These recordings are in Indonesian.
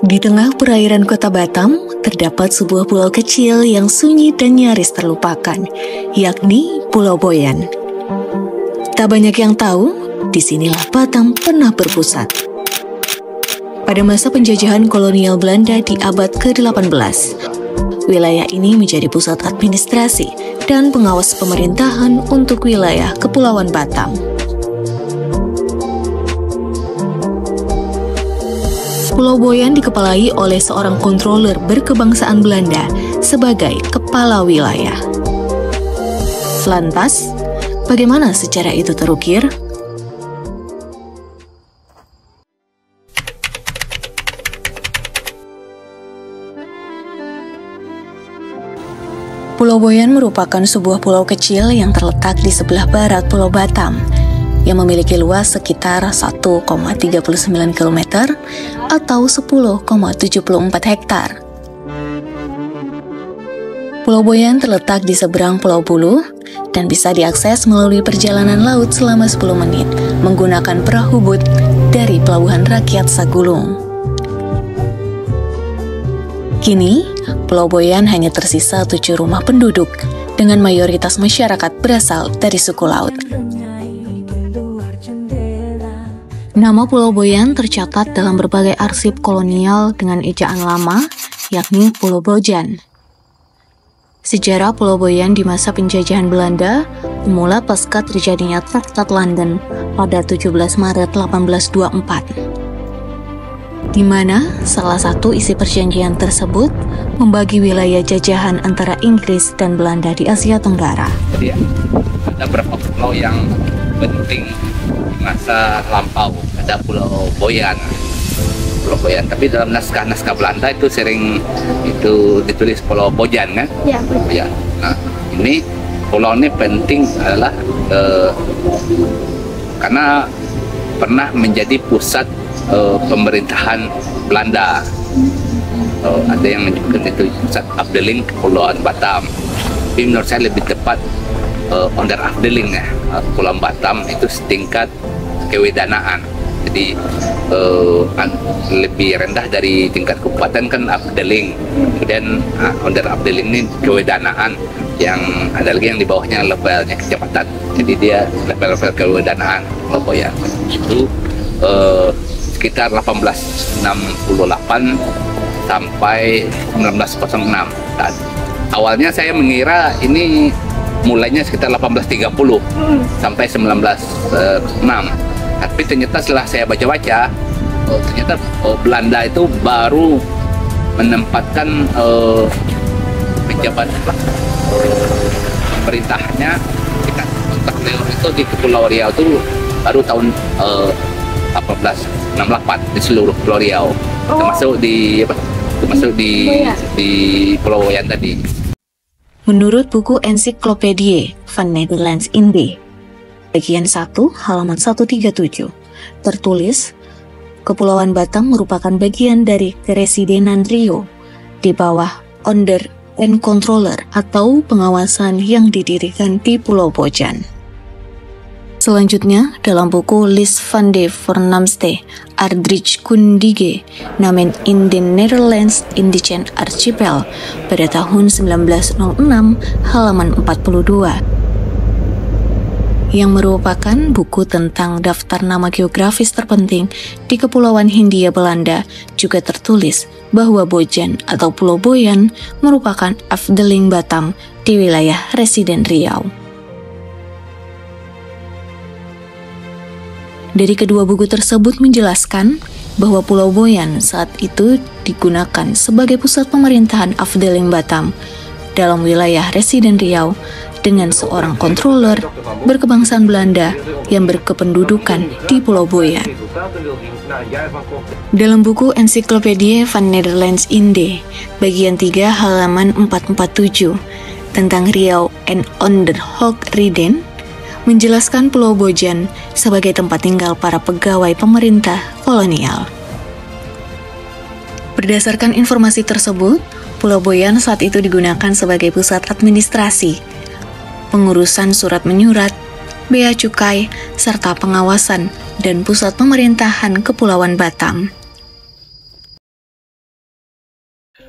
Di tengah perairan kota Batam, terdapat sebuah pulau kecil yang sunyi dan nyaris terlupakan, yakni Pulau Boyan. Tak banyak yang tahu, disinilah Batam pernah berpusat. Pada masa penjajahan kolonial Belanda di abad ke-18, wilayah ini menjadi pusat administrasi dan pengawas pemerintahan untuk wilayah Kepulauan Batam. Pulau Boyan dikepalai oleh seorang controller berkebangsaan Belanda sebagai kepala wilayah. Lantas, bagaimana sejarah itu terukir? Pulau Boyan merupakan sebuah pulau kecil yang terletak di sebelah barat Pulau Batam, yang memiliki luas sekitar 1,39 km atau 10,74 hektar. Pulau Boyan terletak di seberang Pulau Bulu dan bisa diakses melalui perjalanan laut selama 10 menit menggunakan perahu boot dari Pelabuhan Rakyat Sagulung. Kini, Pulau Boyan hanya tersisa 7 rumah penduduk dengan mayoritas masyarakat berasal dari suku laut. Nama Pulau Boyan tercatat dalam berbagai arsip kolonial dengan ejaan lama, yakni Pulau Bojan. Sejarah Pulau Boyan di masa penjajahan Belanda bermula pasca terjadinya Traktat London pada 17 Maret 1824, di mana salah satu isi perjanjian tersebut membagi wilayah jajahan antara Inggris dan Belanda di Asia Tenggara. Jadi ada beberapa pulau yang penting masa lampau. Ada Pulau Boyan, tapi dalam naskah-naskah Belanda itu sering itu ditulis Pulau Bojan kan? Ya. Bojan. Nah, ini pulau ini penting adalah karena pernah menjadi pusat pemerintahan Belanda. Ada yang menyebutkan itu pusat afdeling Kepulauan Batam. Tapi menurut saya lebih tepat onderafdeling ya. Kepulauan Batam itu setingkat kewedanaan. Jadi lebih rendah dari tingkat kabupaten kan afdeling. Kemudian onderafdeling ini kewedanaan, yang ada lagi yang di bawahnya levelnya kecepatan. Jadi dia level-level kewedanaan Pulau Boyan. Itu sekitar 1868 sampai 1906. Dan awalnya saya mengira ini mulainya sekitar 1830 sampai 1906. Tapi ternyata setelah saya baca-baca, ternyata Belanda itu baru menempatkan pejabat pemerintahnya untuk itu di Kepulauan Riau itu baru tahun 1868 di seluruh Pulau Riau, termasuk di Pulau Boyan tadi. Menurut buku Encyclopedie van Nederlands Indie, bagian 1, halaman 137, tertulis, Kepulauan Batam merupakan bagian dari Keresidenan Riau di bawah Onder en Controller atau pengawasan yang didirikan di Pulau Bojan. Selanjutnya, dalam buku Lis van de Voornaamste Aardrijkskundige Namen in den Netherlands Indigen Archipel pada tahun 1906, halaman 42, yang merupakan buku tentang daftar nama geografis terpenting di Kepulauan Hindia Belanda, juga tertulis bahwa Bojan atau Pulau Boyan merupakan afdeling Batam di wilayah Residen Riau. Dari kedua buku tersebut menjelaskan bahwa Pulau Boyan saat itu digunakan sebagai pusat pemerintahan afdeling Batam dalam wilayah Residen Riau dengan seorang controller berkebangsaan Belanda yang berkependudukan di Pulau Boyan. Dalam buku Encyclopedie van Nederlands Indie, bagian 3 halaman 447 tentang Riau en Onderhoek Riden, menjelaskan Pulau Bojan sebagai tempat tinggal para pegawai pemerintah kolonial. Berdasarkan informasi tersebut, Pulau Boyan saat itu digunakan sebagai pusat administrasi, pengurusan surat menyurat, bea cukai, serta pengawasan dan pusat pemerintahan Kepulauan Batam.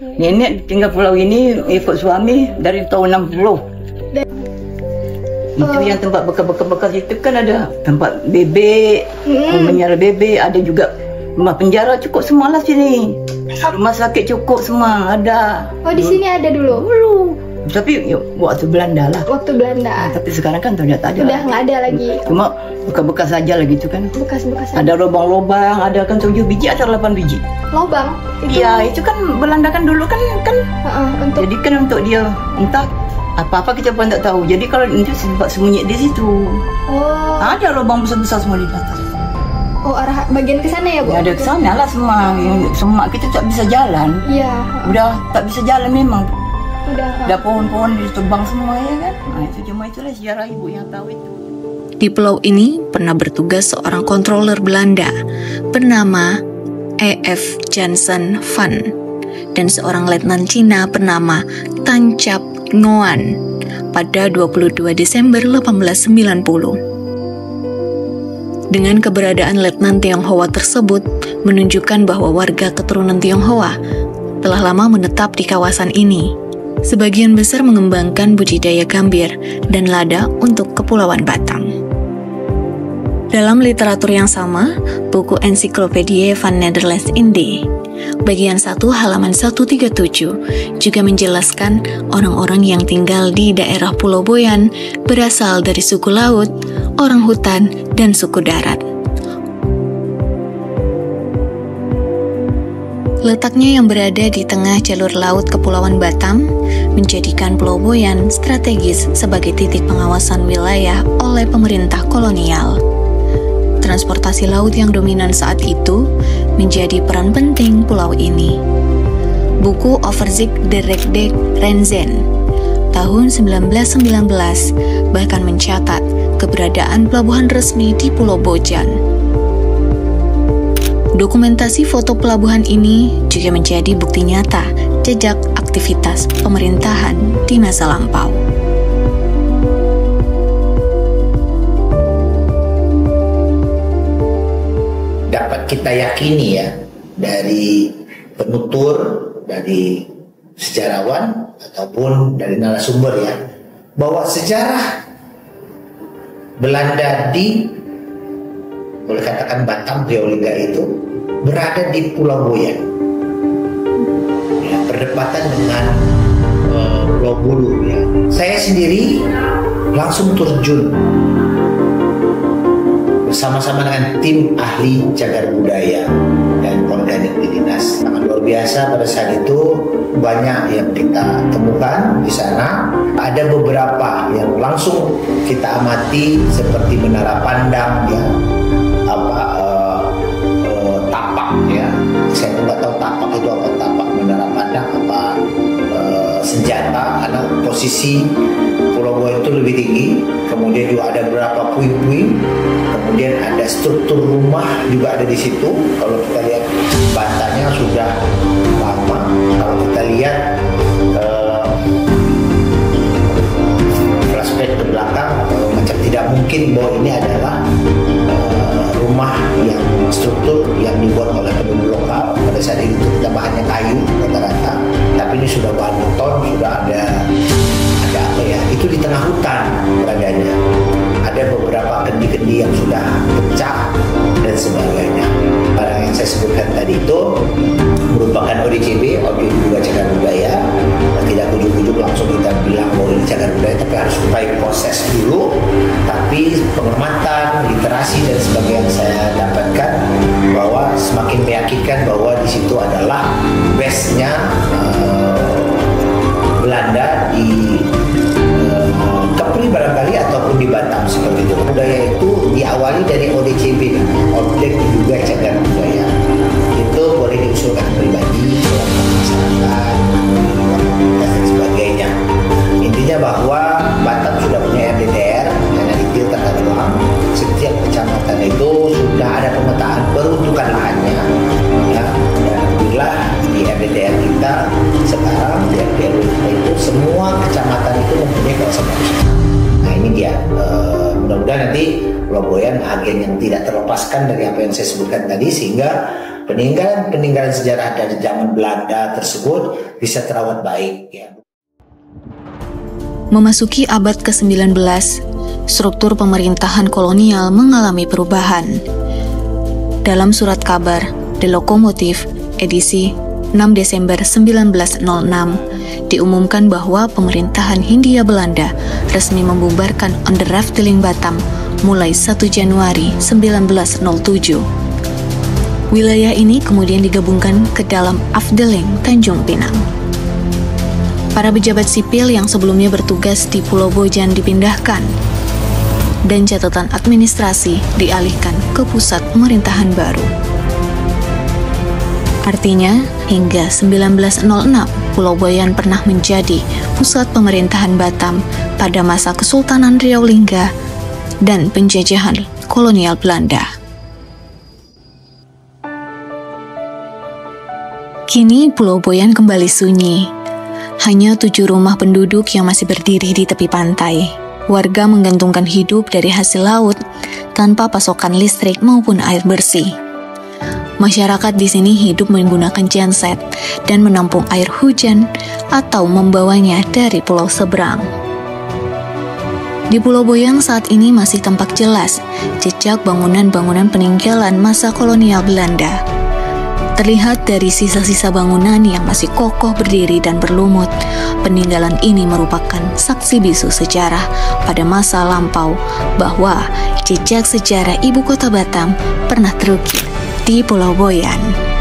Nenek tinggal pulau ini ikut suami dari tahun 60. Itu yang tempat bekas-bekas itu kan ada tempat bebek, menyara bebek, ada juga rumah penjara cukup semualah sini. Rumah sakit cukup semua ada. Oh, di sini ada dulu. Tapi waktu Belanda lah. Waktu Belanda. Tapi sekarang kan sudah tak ada. Udah nggak ada lagi. Cuma bekas-bekas saja lah gitu kan. Bekas-bekas. Ada lubang-lubang, ada kan 7 biji atau 8 biji. Lubang? Iya, itu kan Belanda kan dulu kan. Untuk... Jadi kan untuk dia entah apa-apa kita pun tak tahu. Jadi kalau itu sebab sembunyi di situ. Oh. Ada lubang besar-besar semua di atas. Oh, arah bagian ke sana ya, Bu? Ya, ada ke sana lah semua. Semua kita tak bisa jalan. Iya. Udah tak bisa jalan memang. Udah pohon-pohon ditebang semua ya kan. Nah, itu cuma itulah sejarah ibu yang tahu itu. Di pulau ini pernah bertugas seorang controller Belanda bernama E.F. Jansen Van dan seorang letnan Cina bernama Tan Chap Ngoan pada 22 Desember 1890. Dengan keberadaan letnan Tionghoa tersebut menunjukkan bahwa warga keturunan Tionghoa telah lama menetap di kawasan ini. Sebagian besar mengembangkan budidaya gambir dan lada untuk Kepulauan Batam. Dalam literatur yang sama, buku Encyclopedie van Nederlands Indie, bagian 1 halaman 137 juga menjelaskan orang-orang yang tinggal di daerah Pulau Boyan berasal dari suku laut, orang hutan, dan suku darat. Letaknya yang berada di tengah jalur laut Kepulauan Batam menjadikan Pulau Boyan strategis sebagai titik pengawasan wilayah oleh pemerintah kolonial. Transportasi laut yang dominan saat itu menjadi peran penting pulau ini. Buku Overzicht der Rijk Renzen tahun 1919 bahkan mencatat keberadaan pelabuhan resmi di Pulau Boyan. Dokumentasi foto pelabuhan ini juga menjadi bukti nyata jejak aktivitas pemerintahan di masa lampau. Dapat kita yakini ya dari penutur, dari sejarawan ataupun dari narasumber ya, bahwa sejarah Belanda di boleh katakan Batam Geolingga itu berada di Pulau Boyan, ya, berdekatan dengan Pulau Bulu. Ya. Saya sendiri langsung terjun bersama-sama dengan tim ahli cagar budaya dan organik di dinas. Sangat luar biasa pada saat itu, banyak yang kita temukan di sana. Ada beberapa yang langsung kita amati seperti menara pandang ya. Tapak ya, saya pun nggak tahu tapak itu apa, tapak menara pandang apa senjata, karena posisi Pulau Boyan itu lebih tinggi. Kemudian juga ada beberapa puing-puing, kemudian ada struktur rumah juga ada di situ. Kalau kita lihat batanya sudah lama, kalau kita lihat flashback ke belakang, macam tidak mungkin bahwa ini adalah rumah yang struktur yang dibuat oleh penduduk lokal. Pada saat itu kita bahannya kayu rata-rata, tapi ini sudah bahan beton, sudah ada apa ya, itu di tengah hutan beradanya. Ada beberapa kendi-kendi yang sudah pecah dan sebagainya. Barang yang saya sebutkan tadi itu merupakan ODCB, objek juga cagar budaya. Tidak ujuk-ujuk langsung kita bilang bahwa ini cagar budaya, tapi harus upaya proses dulu. Tapi pengamatan, literasi dan sebagainya yang saya dapatkan bahwa semakin meyakinkan bahwa di situ adalah base-nya Belanda di Kepri barangkali ataupun di Batam seperti itu. Budaya itu diawali dari ODCB, objek diduga cagar budaya. Itu boleh diusulkan pribadi, masyarakat, dan sebagainya. Intinya bahwa Batam sudah punya RDTR, karena detail tata ruang. Setiap kecamatan itu sudah ada pemetaan peruntukan lahannya. Ya, dan alhamdulillah di RDTR kita sekarang di RDTR itu semua kecamatan itu mempunyai kawasan wisata. Nah ini dia, mudah-mudahan nanti Pulau Boyan agen yang tidak terlepaskan dari apa yang saya sebutkan tadi, sehingga peninggalan sejarah dari zaman Belanda tersebut bisa terawat baik. Ya. Memasuki abad ke-19, struktur pemerintahan kolonial mengalami perubahan. Dalam surat kabar The Locomotive, edisi 6 Desember 1906, diumumkan bahwa pemerintahan Hindia Belanda resmi membubarkan Onderafdeling Batam mulai 1 Januari 1907. Wilayah ini kemudian digabungkan ke dalam Afdeling Tanjung Pinang. Para pejabat sipil yang sebelumnya bertugas di Pulau Boyan dipindahkan, dan catatan administrasi dialihkan ke pusat pemerintahan baru. Artinya, hingga 1906, Pulau Boyan pernah menjadi pusat pemerintahan Batam pada masa Kesultanan Riau Lingga dan penjajahan kolonial Belanda. Kini Pulau Boyan kembali sunyi. Hanya 7 rumah penduduk yang masih berdiri di tepi pantai. Warga menggantungkan hidup dari hasil laut tanpa pasokan listrik maupun air bersih. Masyarakat di sini hidup menggunakan genset dan menampung air hujan atau membawanya dari pulau seberang. Di Pulau Boyan saat ini masih tampak jelas jejak bangunan-bangunan peninggalan masa kolonial Belanda. Terlihat dari sisa-sisa bangunan yang masih kokoh berdiri dan berlumut, peninggalan ini merupakan saksi bisu sejarah pada masa lampau bahwa jejak sejarah ibu kota Batam pernah terukir di Pulau Boyan.